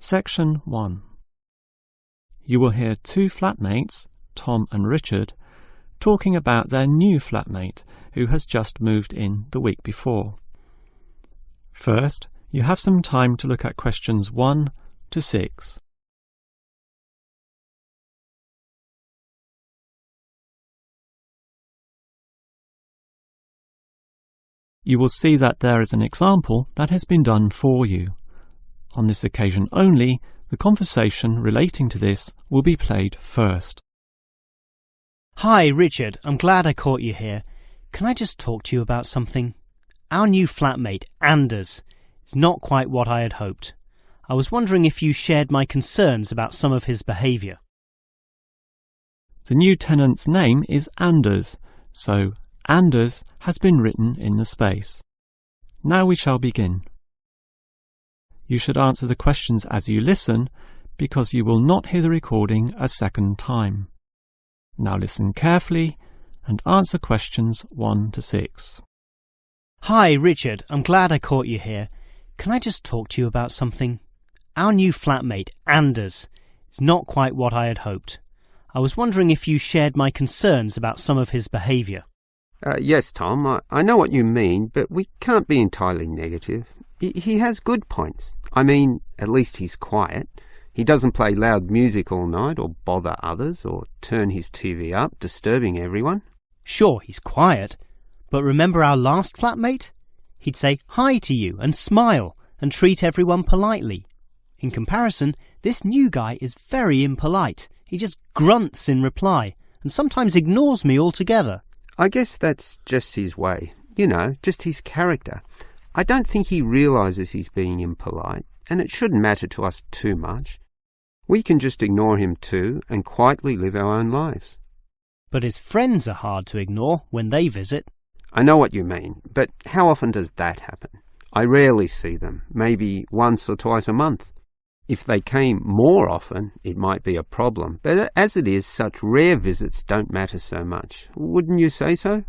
Section 1. You will hear two flatmates, Tom and Richard, talking about their new flatmate who has just moved in the week before. First, you have some time to look at questions 1 to 6. You will see that there is an example that has been done for you. On this occasion only, the conversation relating to this will be played first. Hi, Richard. I'm glad I caught you here. Can I just talk to you about something? Our new flatmate, Anders, is not quite what I had hoped. I was wondering if you shared my concerns about some of his behaviour. The new tenant's name is Anders, so Anders has been written in the space. Now we shall begin. You should answer the questions as you listen, because you will not hear the recording a second time. Now listen carefully and answer questions 1 to 6. Hi, Richard. I'm glad I caught you here. Can I just talk to you about something? Our new flatmate, Anders, is not quite what I had hoped. I was wondering if you shared my concerns about some of his behaviour. Yes, Tom, I know what you mean, but we can't be entirely negative. He has good points. I mean, at least he's quiet. He doesn't play loud music all night or bother others or turn his TV up, disturbing everyone. Sure, he's quiet, but remember our last flatmate? He'd say hi to you and smile and treat everyone politely. In comparison, this new guy is very impolite. He just grunts in reply and sometimes ignores me altogether. I guess that's just his way. You know, just his character. I don't think he realises he's being impolite, and it shouldn't matter to us too much. We can just ignore him too and quietly live our own lives. But his friends are hard to ignore when they visit. I know what you mean, but how often does that happen? I rarely see them, maybe once or twice a month. If they came more often, it might be a problem, but as it is, such rare visits don't matter so much. Wouldn't you say so?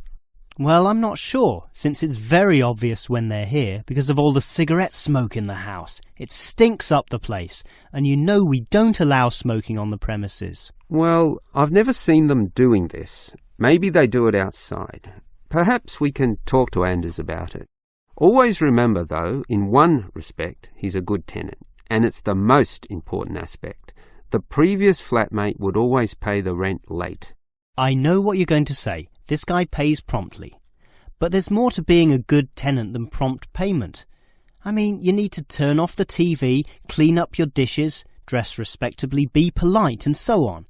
Well, I'm not sure, since it's very obvious when they're here because of all the cigarette smoke in the house. It stinks up the place, and you know we don't allow smoking on the premises. Well, I've never seen them doing this. Maybe they do it outside. Perhaps we can talk to Anders about it. Always remember, though, in one respect, he's a good tenant. And it's the most important aspect. The previous flatmate would always pay the rent late. I know what you're going to say. This guy pays promptly. But there's more to being a good tenant than prompt payment. I mean, you need to turn off the TV, clean up your dishes, dress respectably, be polite, and so on.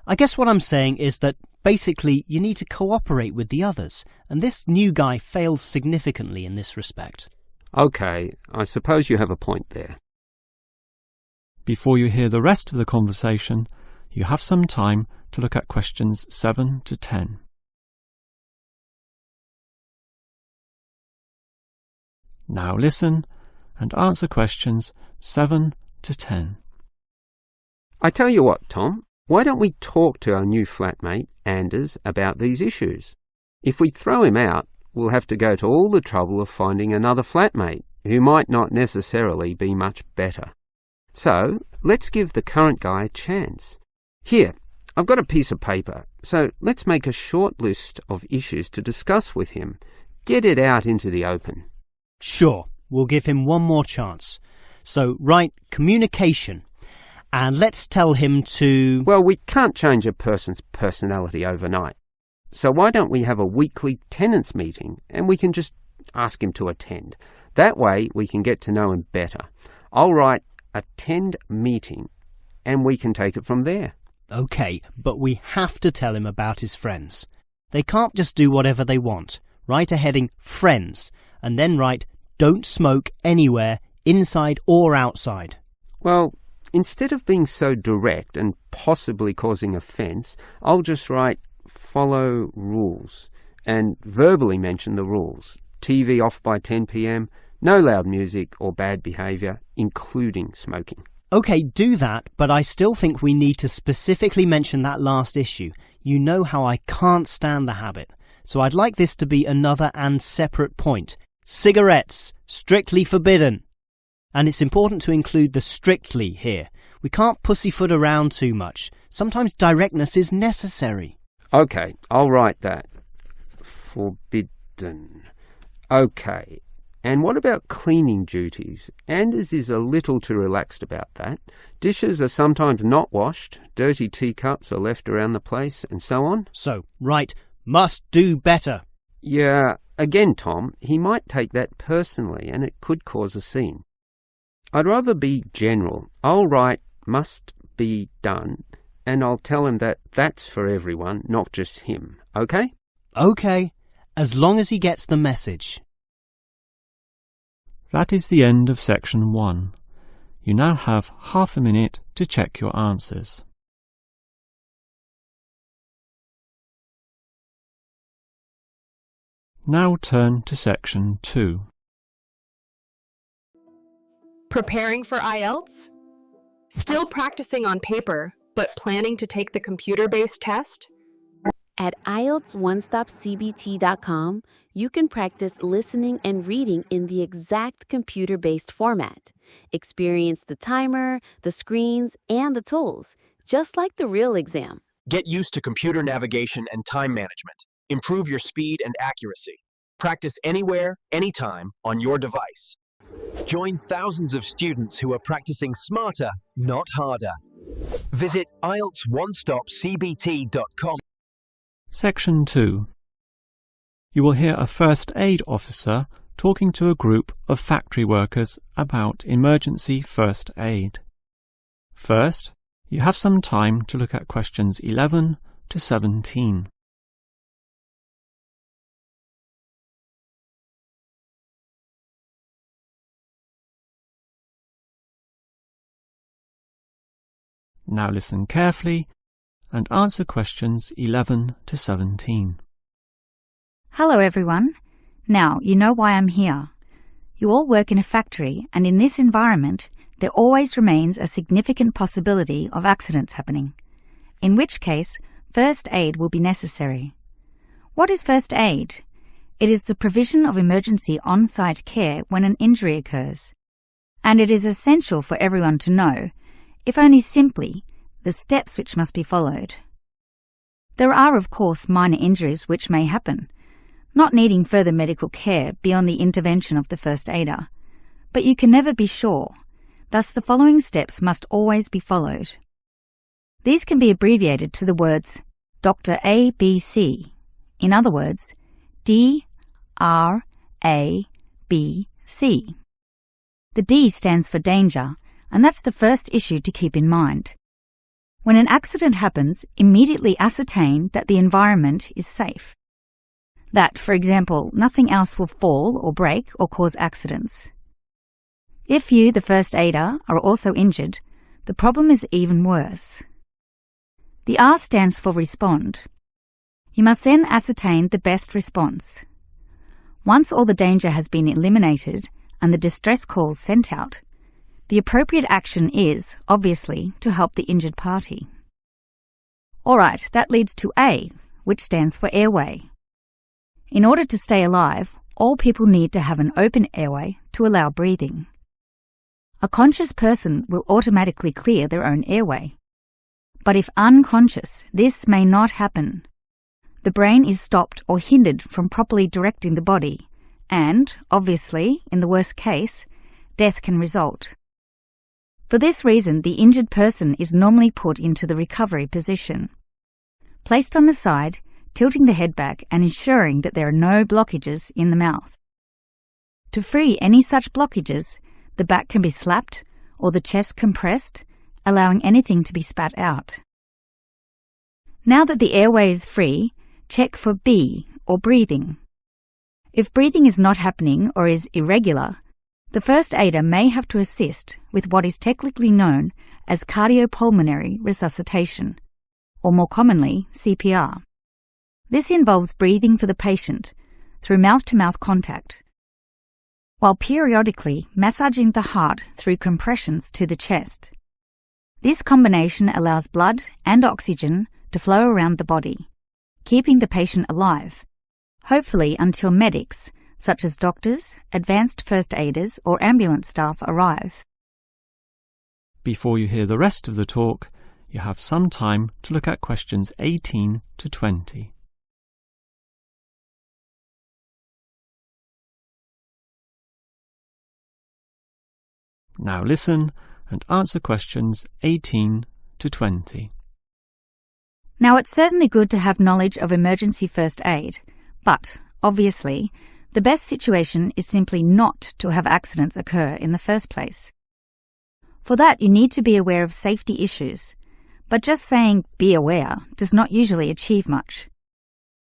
I guess what I'm saying is that basically you need to cooperate with the others, and this new guy fails significantly in this respect. Okay, I suppose you have a point there. Before you hear the rest of the conversation, you have some time to look at questions 7 to 10. Now listen and answer questions 7 to 10. I tell you what, Tom, why don't we talk to our new flatmate, Anders, about these issues? If we throw him out, we'll have to go to all the trouble of finding another flatmate, who might not necessarily be much better. So, let's give the current guy a chance. Here, I've got a piece of paper, so let's make a short list of issues to discuss with him. Get it out into the open. Sure, we'll give him one more chance. So, write communication, and let's tell him to... Well, we can't change a person's personality overnight. So why don't we have a weekly tenants meeting, and we can just ask him to attend. That way, we can get to know him better. I'll write attend meeting, and we can take it from there. OK, but we have to tell him about his friends. They can't just do whatever they want. Write a heading friends, and then write don't smoke anywhere, inside or outside. Well, instead of being so direct and possibly causing offence, I'll just write follow rules, and verbally mention the rules. TV off by 10 p.m, no loud music or bad behaviour, including smoking. OK, do that, but I still think we need to specifically mention that last issue. You know how I can't stand the habit. So I'd like this to be another and separate point. Cigarettes, strictly forbidden. And it's important to include the strictly here. We can't pussyfoot around too much. Sometimes directness is necessary. OK, I'll write that. Forbidden. OK. And what about cleaning duties? Anders is a little too relaxed about that. Dishes are sometimes not washed, dirty teacups are left around the place, and so on. So, right, must do better. Yeah, again, Tom, he might take that personally and it could cause a scene. I'd rather be general. I'll write must be done and I'll tell him that that's for everyone, not just him. OK? OK, as long as he gets the message. That is the end of section 1. You now have half a minute to check your answers. Now turn to section 2. Preparing for Ielts? Still practicing on paper, but planning to take the computer-based test? At IeltsOneStopCBT.com, you can practice listening and reading in the exact computer-based format. Experience the timer, the screens, and the tools, just like the real exam. Get used to computer navigation and time management. Improve your speed and accuracy. Practice anywhere, anytime, on your device. Join thousands of students who are practicing smarter, not harder. Visit IeltsOneStopCBT.com. Section 2. You will hear a first aid officer talking to a group of factory workers about emergency first aid. First, you have some time to look at questions 11 to 17. Now listen carefully and answer questions 11 to 17. Hello everyone. Now you know why I'm here. You all work in a factory, and in this environment there always remains a significant possibility of accidents happening, in which case first aid will be necessary. What is first aid? It is the provision of emergency on-site care when an injury occurs, and it is essential for everyone to know, if only simply, the steps which must be followed. There are, of course, minor injuries which may happen, not needing further medical care beyond the intervention of the first aider, but you can never be sure, thus the following steps must always be followed. These can be abbreviated to the words Dr. ABC, in other words, D-R-A-B-C. The D stands for danger, and that's the first issue to keep in mind. When an accident happens, immediately ascertain that the environment is safe. That, for example, nothing else will fall or break or cause accidents. If you, the first aider, are also injured, the problem is even worse. The R stands for respond. You must then ascertain the best response. Once all the danger has been eliminated and the distress calls sent out, the appropriate action is, obviously, to help the injured party. Alright, that leads to A, which stands for airway. In order to stay alive, all people need to have an open airway to allow breathing. A conscious person will automatically clear their own airway. But if unconscious, this may not happen. The brain is stopped or hindered from properly directing the body, and, obviously, in the worst case, death can result. For this reason, the injured person is normally put into the recovery position. Placed on the side, tilting the head back and ensuring that there are no blockages in the mouth. To free any such blockages, the back can be slapped or the chest compressed, allowing anything to be spat out. Now that the airway is free, check for B, or breathing. If breathing is not happening or is irregular, the first aider may have to assist with what is technically known as cardiopulmonary resuscitation, or more commonly, CPR. This involves breathing for the patient through mouth-to-mouth contact, while periodically massaging the heart through compressions to the chest. This combination allows blood and oxygen to flow around the body, keeping the patient alive, hopefully until medics, such as doctors, advanced first aiders, or ambulance staff arrive. Before you hear the rest of the talk, you have some time to look at questions 18 to 20. Now listen and answer questions 18 to 20. Now, it's certainly good to have knowledge of emergency first aid, but, obviously, the best situation is simply not to have accidents occur in the first place. For that, you need to be aware of safety issues, but just saying "be aware" does not usually achieve much.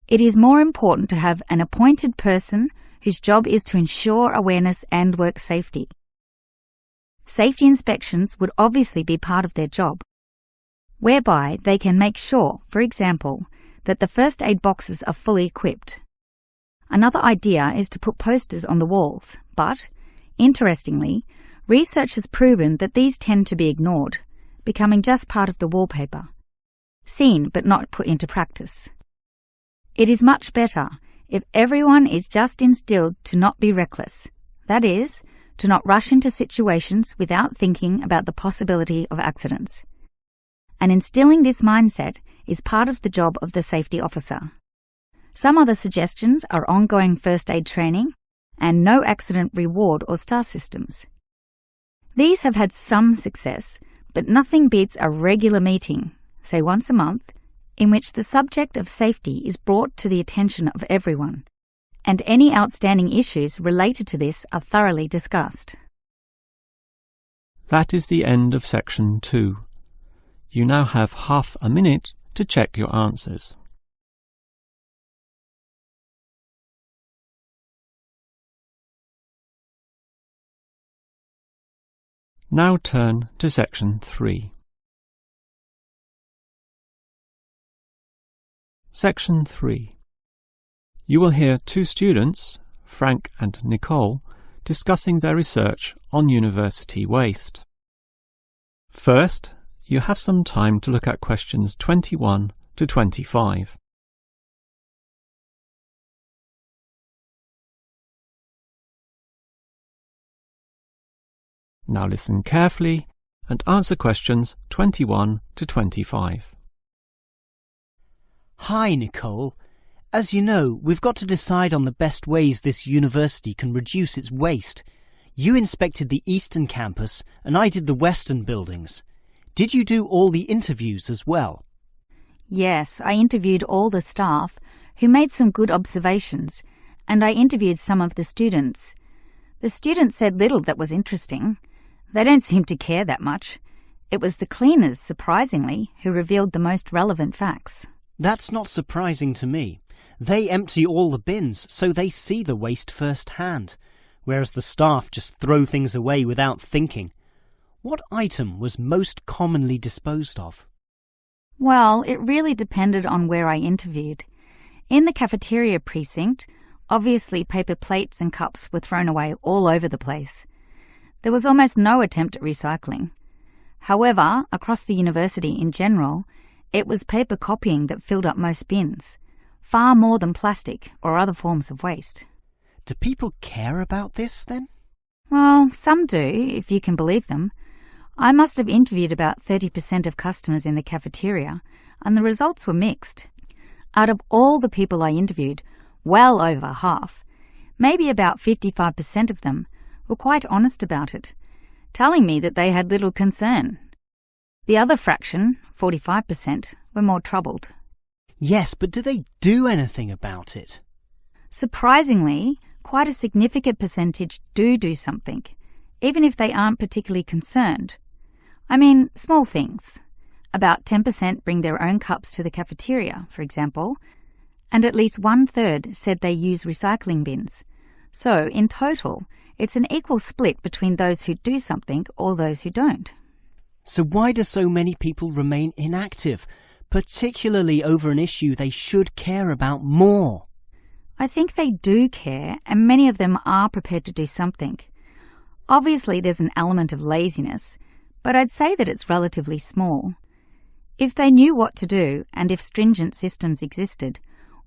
It is more important to have an appointed person whose job is to ensure awareness and work safety. Safety inspections would obviously be part of their job, whereby they can make sure, for example, that the first aid boxes are fully equipped. Another idea is to put posters on the walls, but, interestingly, research has proven that these tend to be ignored, becoming just part of the wallpaper, seen but not put into practice. It is much better if everyone is just instilled to not be reckless, that is, to not rush into situations without thinking about the possibility of accidents. And instilling this mindset is part of the job of the safety officer. Some other suggestions are ongoing first aid training and no accident reward or star systems. These have had some success, but nothing beats a regular meeting, say once a month, in which the subject of safety is brought to the attention of everyone, and any outstanding issues related to this are thoroughly discussed. That is the end of section 2. You now have half a minute to check your answers. Now turn to section 3. Section 3. You will hear two students, Frank and Nicole, discussing their research on university waste. First, you have some time to look at questions 21 to 25. Now listen carefully and answer questions 21 to 25. Hi, Nicole. As you know, we've got to decide on the best ways this university can reduce its waste. You inspected the eastern campus and I did the western buildings. Did you do all the interviews as well? Yes, I interviewed all the staff, who made some good observations, and I interviewed some of the students. The students said little that was interesting. They don't seem to care that much. It was the cleaners, surprisingly, who revealed the most relevant facts. That's not surprising to me. They empty all the bins, so they see the waste firsthand, whereas the staff just throw things away without thinking. What item was most commonly disposed of? Well, it really depended on where I interviewed. In the cafeteria precinct, obviously paper plates and cups were thrown away all over the place. There was almost no attempt at recycling. However, across the university in general, it was paper copying that filled up most bins, far more than plastic or other forms of waste. Do people care about this, then? Well, some do, if you can believe them. I must have interviewed about 30% of customers in the cafeteria, and the results were mixed. Out of all the people I interviewed, well over half, maybe about 55% of them, were quite honest about it, telling me that they had little concern. The other fraction, 45%, were more troubled. Yes, but do they do anything about it? Surprisingly, quite a significant percentage do something, even if they aren't particularly concerned. I mean, small things. About 10% bring their own cups to the cafeteria, for example, and at least 1/3 said they use recycling bins. So, in total, it's an equal split between those who do something or those who don't. So why do so many people remain inactive, particularly over an issue they should care about more? I think they do care, and many of them are prepared to do something. Obviously, there's an element of laziness, but I'd say that it's relatively small. If they knew what to do, and if stringent systems existed,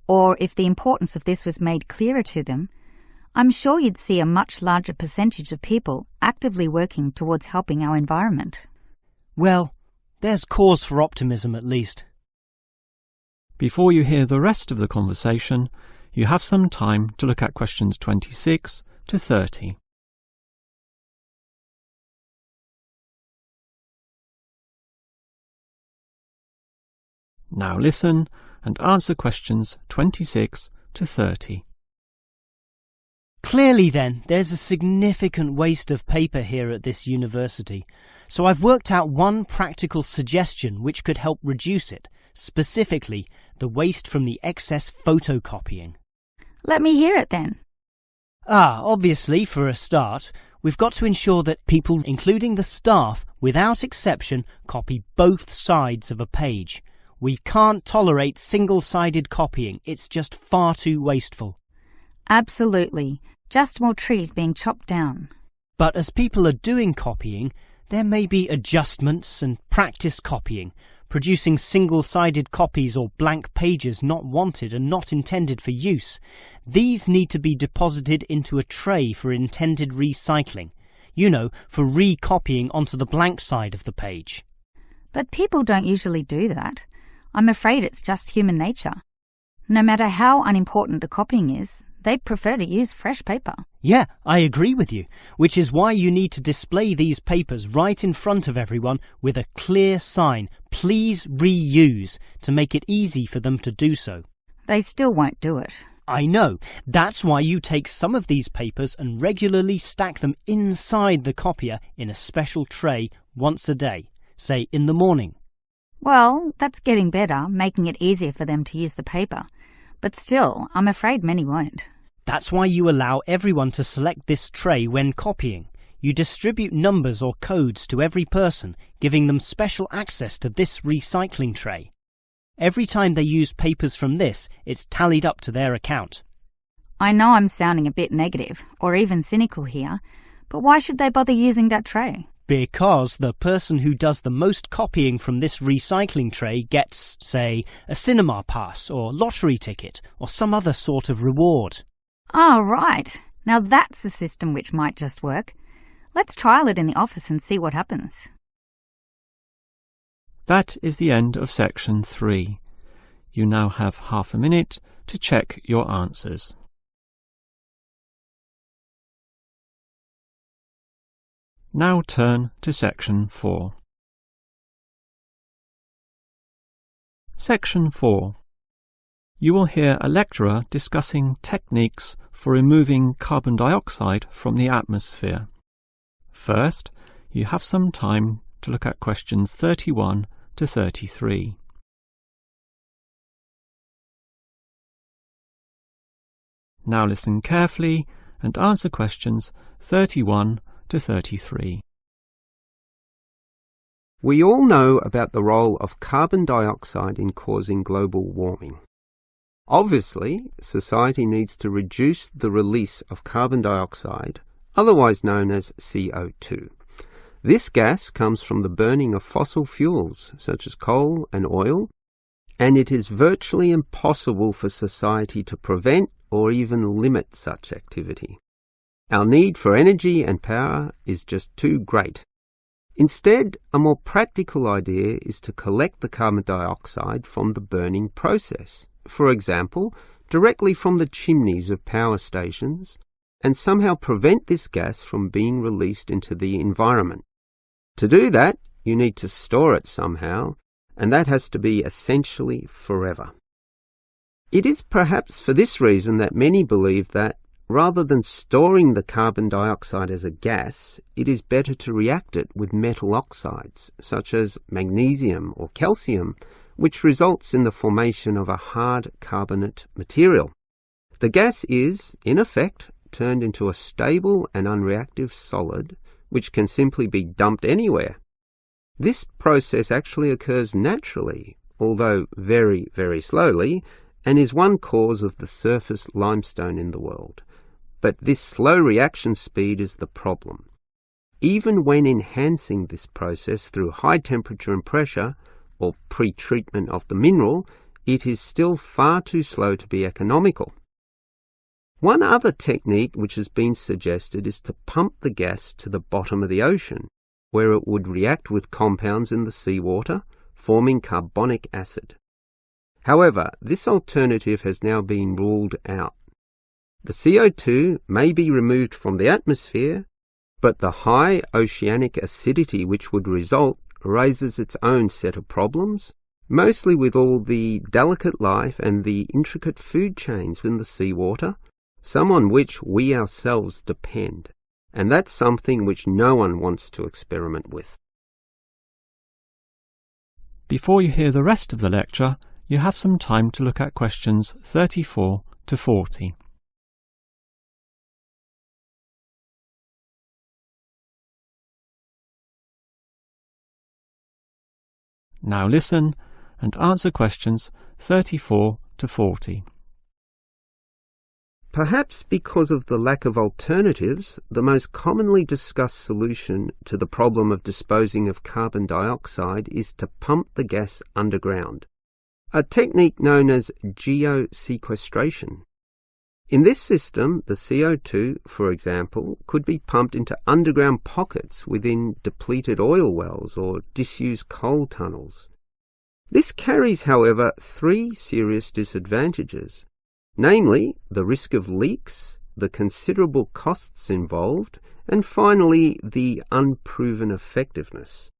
or if the importance of this was made clearer to them, I'm sure you'd see a much larger percentage of people actively working towards helping our environment. Well, there's cause for optimism at least. Before you hear the rest of the conversation, you have some time to look at questions 26 to 30. Now listen and answer questions 26 to 30. Clearly then, there's a significant waste of paper here at this university, so I've worked out one practical suggestion which could help reduce it, specifically the waste from the excess photocopying. Let me hear it then. Obviously, for a start, we've got to ensure that people, including the staff, without exception, copy both sides of a page. We can't tolerate single-sided copying. It's just far too wasteful. Absolutely. Just more trees being chopped down. But as people are doing copying, there may be adjustments and practice copying, producing single-sided copies or blank pages not wanted and not intended for use. These need to be deposited into a tray for intended recycling. You know, for recopying onto the blank side of the page. But people don't usually do that. I'm afraid it's just human nature. No matter how unimportant the copying is, they prefer to use fresh paper. Yeah, I agree with you, which is why you need to display these papers right in front of everyone with a clear sign, "Please reuse," to make it easy for them to do so. They still won't do it. I know. That's why you take some of these papers and regularly stack them inside the copier in a special tray once a day, say in the morning. Well, that's getting better, making it easier for them to use the paper. But still, I'm afraid many won't. That's why you allow everyone to select this tray when copying. You distribute numbers or codes to every person, giving them special access to this recycling tray. Every time they use papers from this, it's tallied up to their account. I know I'm sounding a bit negative, or even cynical here, but why should they bother using that tray? Because the person who does the most copying from this recycling tray gets, say, a cinema pass or lottery ticket or some other sort of reward. Oh, right. Now that's a system which might just work. Let's trial it in the office and see what happens. That is the end of section 3. You now have half a minute to check your answers. Now turn to section 4. Section 4. You will hear a lecturer discussing techniques for removing carbon dioxide from the atmosphere. First, you have some time to look at questions 31 to 33. Now listen carefully and answer questions 31 to 33. We all know about the role of carbon dioxide in causing global warming. Obviously, society needs to reduce the release of carbon dioxide, otherwise known as CO2. This gas comes from the burning of fossil fuels, such as coal and oil, and it is virtually impossible for society to prevent or even limit such activity. Our need for energy and power is just too great. Instead, a more practical idea is to collect the carbon dioxide from the burning process, for example, directly from the chimneys of power stations, and somehow prevent this gas from being released into the environment. To do that, you need to store it somehow, and that has to be essentially forever. It is perhaps for this reason that many believe that, rather than storing the carbon dioxide as a gas, it is better to react it with metal oxides, such as magnesium or calcium, which results in the formation of a hard carbonate material. The gas is, in effect, turned into a stable and unreactive solid, which can simply be dumped anywhere. This process actually occurs naturally, although very, very slowly, and is one cause of the surface limestone in the world. But this slow reaction speed is the problem. Even when enhancing this process through high temperature and pressure, or pre-treatment of the mineral, it is still far too slow to be economical. One other technique which has been suggested is to pump the gas to the bottom of the ocean, where it would react with compounds in the seawater, forming carbonic acid. However, this alternative has now been ruled out. The CO2 may be removed from the atmosphere, but the high oceanic acidity which would result raises its own set of problems, mostly with all the delicate life and the intricate food chains in the seawater, some on which we ourselves depend, and that's something which no one wants to experiment with. Before you hear the rest of the lecture, you have some time to look at questions 34 to 40. Now listen and answer questions 34 to 40. Perhaps because of the lack of alternatives, the most commonly discussed solution to the problem of disposing of carbon dioxide is to pump the gas underground, a technique known as geosequestration. In this system, the CO2, for example, could be pumped into underground pockets within depleted oil wells or disused coal tunnels. This carries, however, three serious disadvantages, namely the risk of leaks, the considerable costs involved, and finally the unproven effectiveness.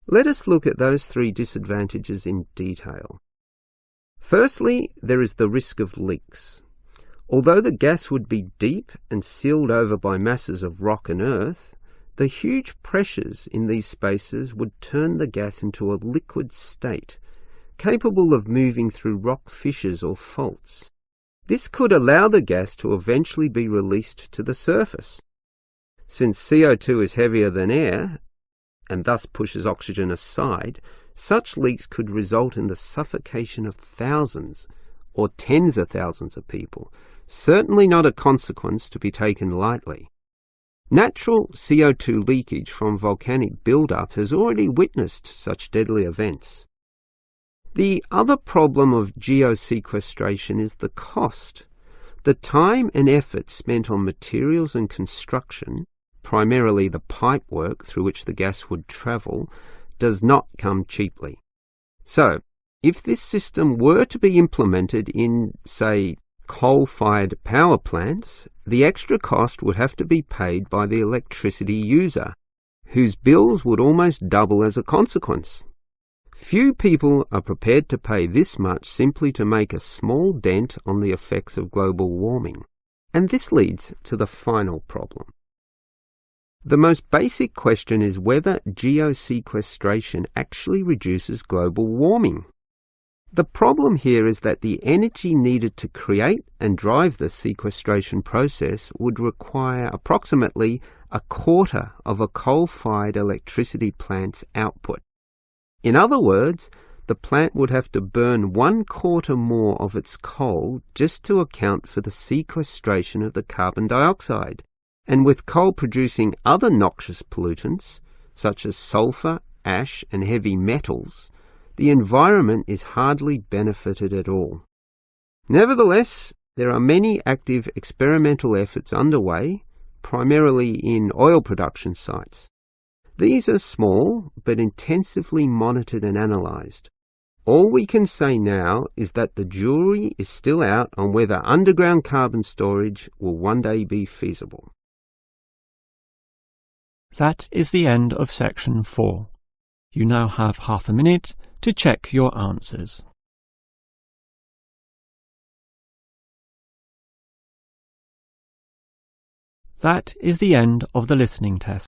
Let us look at those three disadvantages in detail. Firstly, there is the risk of leaks. Although the gas would be deep and sealed over by masses of rock and earth, the huge pressures in these spaces would turn the gas into a liquid state, capable of moving through rock fissures or faults. This could allow the gas to eventually be released to the surface. Since CO2 is heavier than air, and thus pushes oxygen aside, such leaks could result in the suffocation of thousands or tens of thousands of people, certainly not a consequence to be taken lightly. Natural CO2 leakage from volcanic buildup has already witnessed such deadly events. The other problem of geosequestration is the cost. The time and effort spent on materials and construction, primarily the pipework through which the gas would travel, does not come cheaply. So, if this system were to be implemented in, say, coal-fired power plants, the extra cost would have to be paid by the electricity user, whose bills would almost double as a consequence. Few people are prepared to pay this much simply to make a small dent on the effects of global warming. And this leads to the final problem. The most basic question is whether geosequestration actually reduces global warming. The problem here is that the energy needed to create and drive the sequestration process would require approximately a quarter of a coal-fired electricity plant's output. In other words, the plant would have to burn 1/4 more of its coal just to account for the sequestration of the carbon dioxide. And with coal producing other noxious pollutants, such as sulfur, ash, and heavy metals, the environment is hardly benefited at all. Nevertheless, there are many active experimental efforts underway, primarily in oil production sites. These are small, but intensively monitored and analysed. All we can say now is that the jury is still out on whether underground carbon storage will one day be feasible. That is the end of section 4. You now have half a minute to check your answers. That is the end of the listening test.